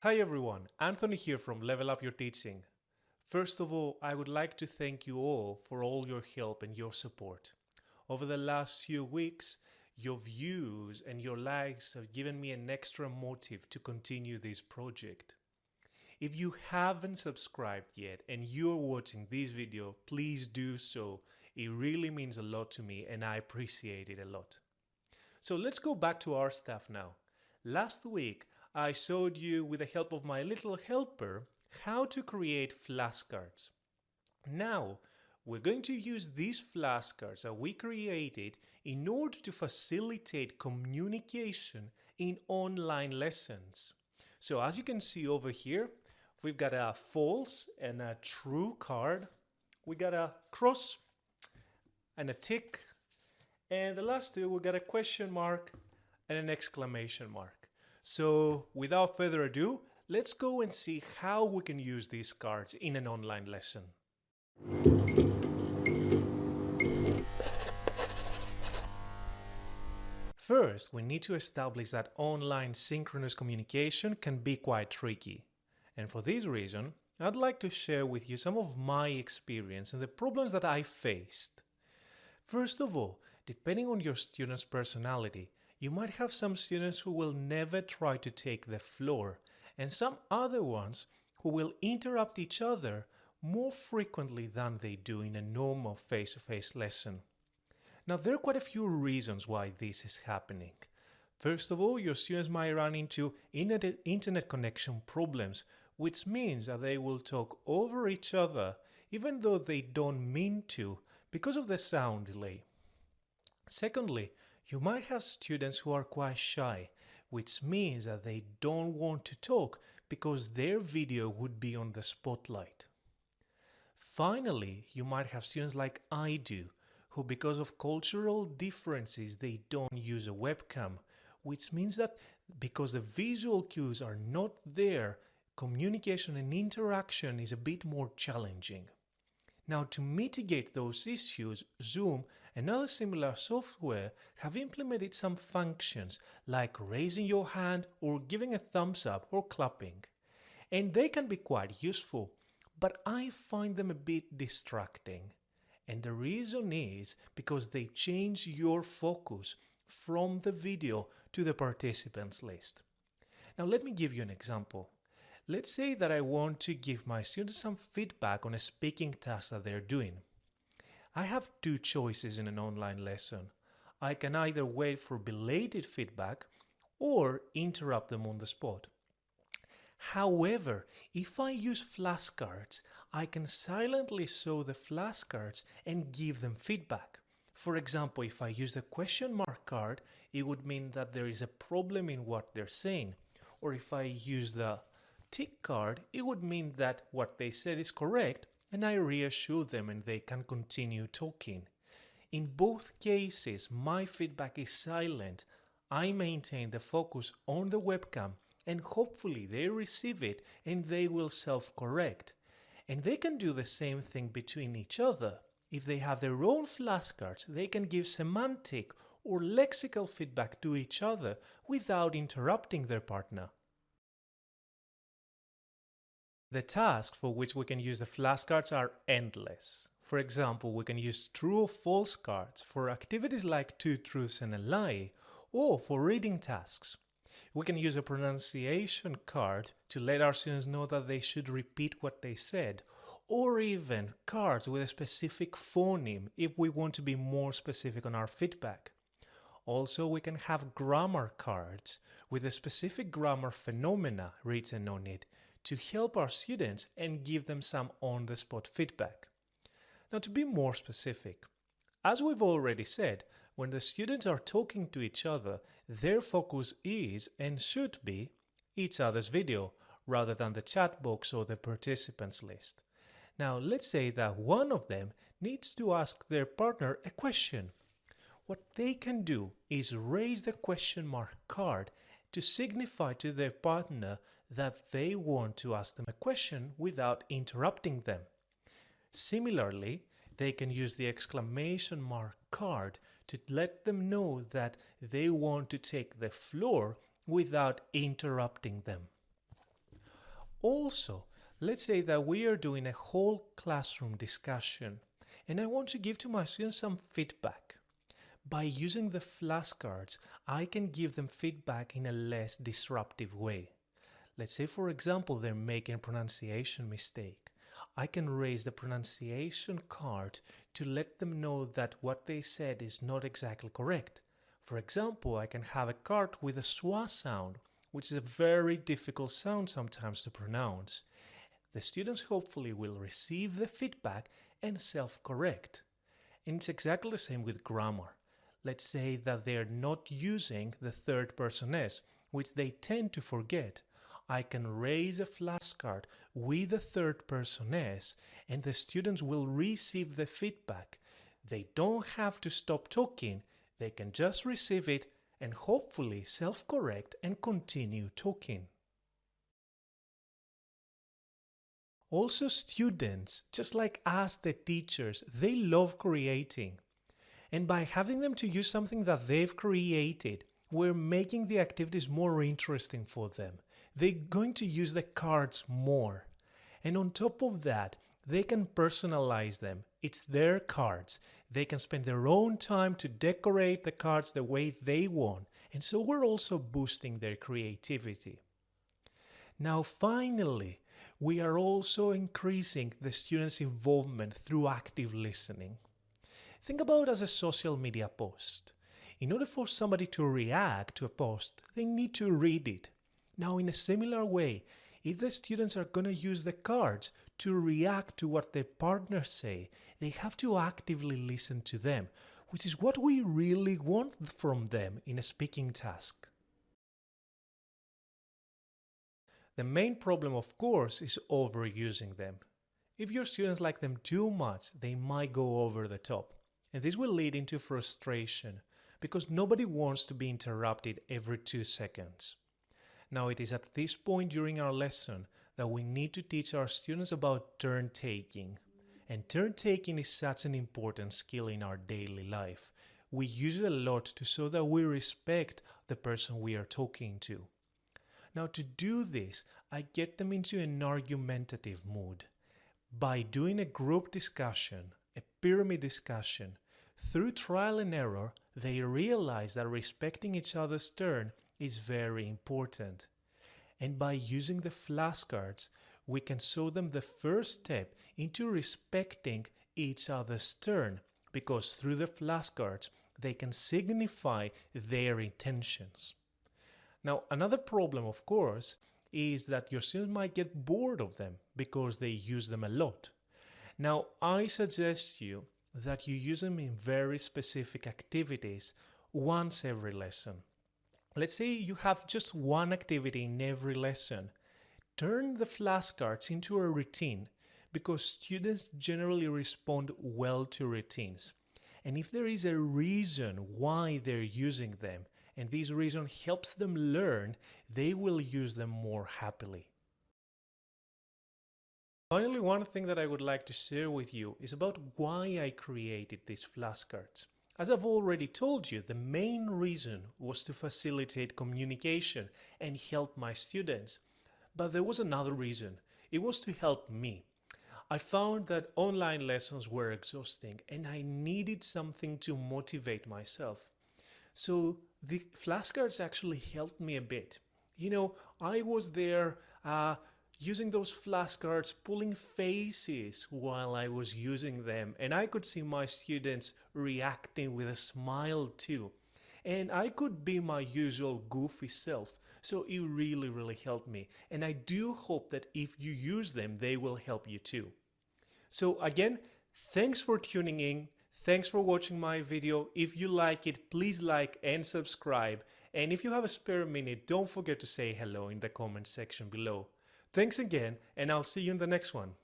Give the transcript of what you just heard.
Hi everyone, Anthony here from Level Up Your Teaching. First of all, I would like to thank you all for all your help and your support. Over the last few weeks, your views and your likes have given me an extra motive to continue this project. If you haven't subscribed yet and you're watching this video, please do so. It really means a lot to me and I appreciate it a lot. So let's go back to our stuff now. Last week, I showed you with the help of my little helper how to create flashcards. Now, we're going to use these flashcards that we created in order to facilitate communication in online lessons. So as you can see over here, we've got a false and a true card. We got a cross and a tick. And the last two, we got a question mark and an exclamation mark. So without further ado, let's go and see how we can use these cards in an online lesson. First, we need to establish that online synchronous communication can be quite tricky. And for this reason, I'd like to share with you some of my experience and the problems that I faced. First of all, depending on your student's personality, you might have some students who will never try to take the floor, and some other ones who will interrupt each other more frequently than they do in a normal face-to-face lesson. Now, there are quite a few reasons why this is happening. First of all, your students might run into internet connection problems, which means that they will talk over each other even though they don't mean to because of the sound delay. Secondly, you might have students who are quite shy, which means that they don't want to talk because their video would be on the spotlight. Finally, you might have students like I do, who because of cultural differences they don't use a webcam, which means that because the visual cues are not there, communication and interaction is a bit more challenging. Now, to mitigate those issues, Zoom and other similar software have implemented some functions like raising your hand or giving a thumbs up or clapping. And they can be quite useful, but I find them a bit distracting. And the reason is because they change your focus from the video to the participants list. Now, let me give you an example. Let's say that I want to give my students some feedback on a speaking task that they're doing. I have two choices in an online lesson. I can either wait for belated feedback or interrupt them on the spot. However, if I use flashcards, I can silently show the flashcards and give them feedback. For example, if I use the question mark card, it would mean that there is a problem in what they're saying. Or if I use the tick card, it would mean that what they said is correct and I reassure them and they can continue talking. In both cases, my feedback is silent. I maintain the focus on the webcam and hopefully they receive it and they will self-correct. And they can do the same thing between each other. If they have their own flashcards, they can give semantic or lexical feedback to each other without interrupting their partner. The tasks for which we can use the flashcards are endless. For example, we can use true or false cards for activities like two truths and a lie, or for reading tasks. We can use a pronunciation card to let our students know that they should repeat what they said, or even cards with a specific phoneme if we want to be more specific on our feedback. Also, we can have grammar cards with a specific grammar phenomena written on it to help our students and give them some on-the-spot feedback. Now, to be more specific, as we've already said, when the students are talking to each other, their focus is and should be each other's video rather than the chat box or the participants list. Now, let's say that one of them needs to ask their partner a question. What they can do is raise the question mark card to signify to their partner that they want to ask them a question without interrupting them. Similarly, they can use the exclamation mark card to let them know that they want to take the floor without interrupting them. Also, let's say that we are doing a whole classroom discussion and I want to give to my students some feedback. By using the flashcards, I can give them feedback in a less disruptive way. Let's say, for example, they're making a pronunciation mistake. I can raise the pronunciation card to let them know that what they said is not exactly correct. For example, I can have a card with a schwa sound, which is a very difficult sound sometimes to pronounce. The students hopefully will receive the feedback and self-correct. And it's exactly the same with grammar. Let's say that they're not using the third person s, which they tend to forget. I can raise a flashcard with the third person s and the students will receive the feedback. They don't have to stop talking, they can just receive it and hopefully self-correct and continue talking. Also, students, just like us the teachers, they love creating. And by having them to use something that they've created, we're making the activities more interesting for them. They're going to use the cards more. And on top of that, they can personalize them. It's their cards. They can spend their own time to decorate the cards the way they want. And so we're also boosting their creativity. Now finally, we are also increasing the students' involvement through active listening. Think about it as a social media post. In order for somebody to react to a post, they need to read it. Now, in a similar way, if the students are going to use the cards to react to what their partners say, they have to actively listen to them, which is what we really want from them in a speaking task. The main problem, of course, is overusing them. If your students like them too much, they might go over the top. And this will lead into frustration, because nobody wants to be interrupted every 2 seconds. Now, it is at this point during our lesson that we need to teach our students about turn-taking. And turn-taking is such an important skill in our daily life. We use it a lot to show that we respect the person we are talking to. Now, to do this, I get them into an argumentative mood. By doing a group discussion, a pyramid discussion, through trial and error, they realize that respecting each other's turn is very important. And by using the flashcards, we can show them the first step into respecting each other's turn, because through the flashcards, they can signify their intentions. Now, another problem, of course, is that your students might get bored of them because they use them a lot. Now, I suggest you that you use them in very specific activities once every lesson. Let's say you have just one activity in every lesson. Turn the flashcards into a routine, because students generally respond well to routines. And if there is a reason why they're using them, and this reason helps them learn, they will use them more happily. Finally, one thing that I would like to share with you is about why I created these flashcards. As I've already told you, the main reason was to facilitate communication and help my students. But there was another reason. It was to help me. I found that online lessons were exhausting and I needed something to motivate myself. So the flashcards actually helped me a bit. I was there using those flashcards, pulling faces while I was using them, and I could see my students reacting with a smile too. And I could be my usual goofy self, so it really helped me. And I do hope that if you use them, they will help you too. So again, thanks for tuning in. Thanks for watching my video. If you like it, please like and subscribe. And if you have a spare minute, don't forget to say hello in the comment section below. Thanks again, and I'll see you in the next one.